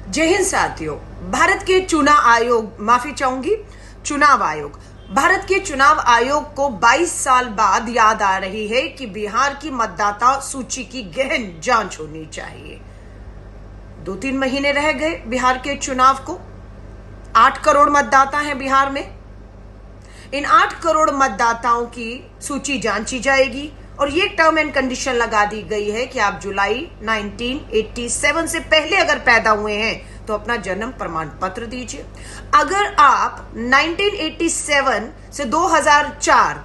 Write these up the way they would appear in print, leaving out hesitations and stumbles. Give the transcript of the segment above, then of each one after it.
जय हिंद साथियों। भारत के चुनाव आयोग भारत के चुनाव आयोग को 22 साल बाद याद आ रही है कि बिहार की मतदाता सूची की गहन जांच होनी चाहिए। 2-3 महीने रह गए बिहार के चुनाव को। 8 करोड़ मतदाता हैं बिहार में। इन 8 करोड़ मतदाताओं की सूची जांची जाएगी और ये टर्म एंड कंडीशन लगा दी गई है कि आप जुलाई 1987 से पहले अगर पैदा हुए हैं तो अपना जन्म प्रमाण पत्र दीजिए। अगर आप 1987 से 2004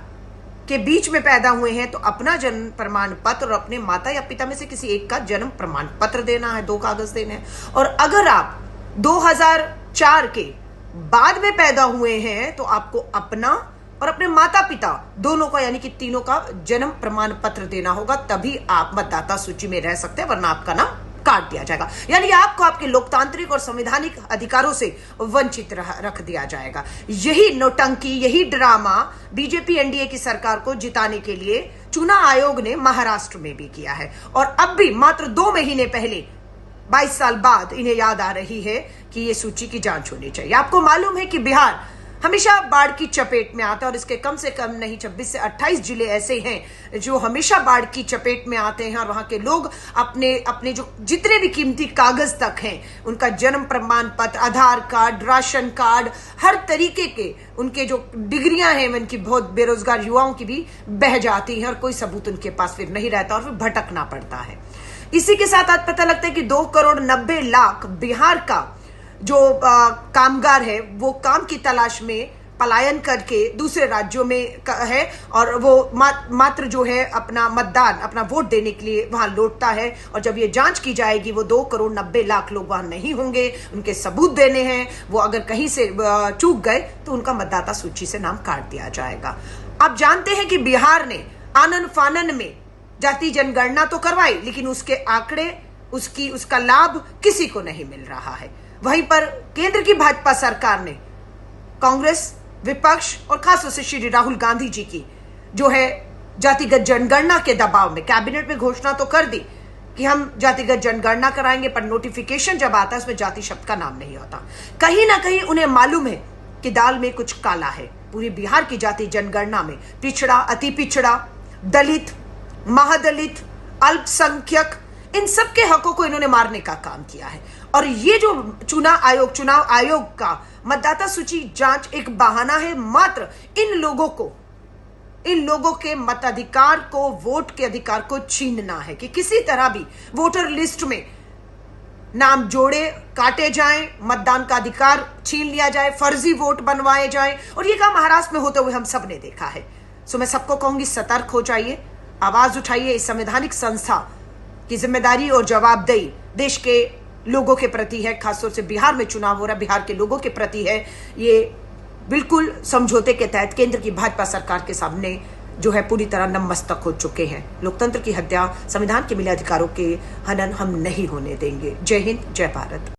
के बीच में पैदा हुए हैं तो अपना जन्म प्रमाण पत्र और अपने माता या पिता में से किसी एक का जन्म प्रमाण पत्र देना है, 2 कागज देने हैं। और अगर आप 2004 के बाद में पैदा हुए हैं तो आपको अपना और अपने माता पिता दोनों का यानी कि तीनों का जन्म प्रमाण पत्र देना होगा, तभी आप मतदाता सूची में रह सकते हैं, वरना आपका नाम काट दिया जाएगा। यानी आपको आपके लोकतांत्रिक और संवैधानिक अधिकारों से वंचित रख दिया जाएगा। यही नौटंकी, यही ड्रामा बीजेपी एनडीए की सरकार को जिताने के लिए चुनाव आयोग ने महाराष्ट्र में भी किया है। और अब भी मात्र 2 महीने पहले 22 साल बाद इन्हें याद आ रही है कि ये सूची की जांच होनी चाहिए। आपको मालूम है कि बिहार हमेशा बाढ़ की चपेट में आता है और इसके कम से कम नहीं 26 से 28 जिले ऐसे हैं जो हमेशा बाढ़ की चपेट में आते हैं और वहां के लोग अपने जो जितने भी कीमती कागज तक हैं, उनका जन्म प्रमाण पत्र, आधार कार्ड, राशन कार्ड, हर तरीके के उनके जो डिग्रियां हैं उनकी बहुत बेरोजगार युवाओं की भी बह जाती हैं और कोई सबूत उनके पास फिर नहीं रहता और फिर भटकना पड़ता है। इसी के साथ आज पता लगता है कि 2 करोड़ 90 लाख बिहार का जो कामगार है वो काम की तलाश में पलायन करके दूसरे राज्यों में है और वो मात्र जो है अपना मतदान, अपना वोट देने के लिए वहां लौटता है। और जब ये जांच की जाएगी वो 2 करोड़ 90 लाख लोग वहां नहीं होंगे, उनके सबूत देने हैं। वो अगर कहीं से चूक गए तो उनका मतदाता सूची से नाम काट दिया जाएगा। आप जानते हैं कि बिहार ने आनन फानन में जाति जनगणना तो करवाई, लेकिन उसके आंकड़े, उसका लाभ किसी को नहीं मिल रहा है। वहीं पर केंद्र की भाजपा सरकार ने कांग्रेस, विपक्ष और खासतौर से श्री राहुल गांधी जी की जो है जातिगत जनगणना के दबाव में कैबिनेट में घोषणा तो कर दी कि हम जातिगत जनगणना कराएंगे, पर नोटिफिकेशन जब आता है उसमें जाति शब्द का नाम नहीं होता। कहीं ना कहीं उन्हें मालूम है कि दाल में कुछ काला है। पूरी बिहार की जाति जनगणना में पिछड़ा, अति पिछड़ा, दलित, महादलित, अल्पसंख्यक, इन सब के हकों को इन्होंने मारने का काम किया है। और ये जो चुनाव आयोग का मतदाता सूची जांच एक बहाना है मात्र इन लोगों के मताधिकार को, वोट के अधिकार को छीनना है कि किसी तरह भी वोटर लिस्ट में नाम जोड़े, काटे जाएं, मतदान का अधिकार छीन लिया जाए, फर्जी वोट बनवाए जाएं। और ये काम महाराष्ट्र में होते हुए हम सब ने देखा है। सो मैं सबको कहूंगी, सतर्क हो जाइए, आवाज उठाइए। इस संवैधानिक संस्था की जिम्मेदारी और जवाबदेही देश के लोगों के प्रति है, खासतौर से बिहार में चुनाव हो रहा है, बिहार के लोगों के प्रति है। ये बिल्कुल समझौते के तहत केंद्र की भाजपा सरकार के सामने जो है पूरी तरह नतमस्तक हो चुके हैं। लोकतंत्र की हत्या, संविधान के मिले अधिकारों के हनन हम नहीं होने देंगे। जय हिंद, जय भारत।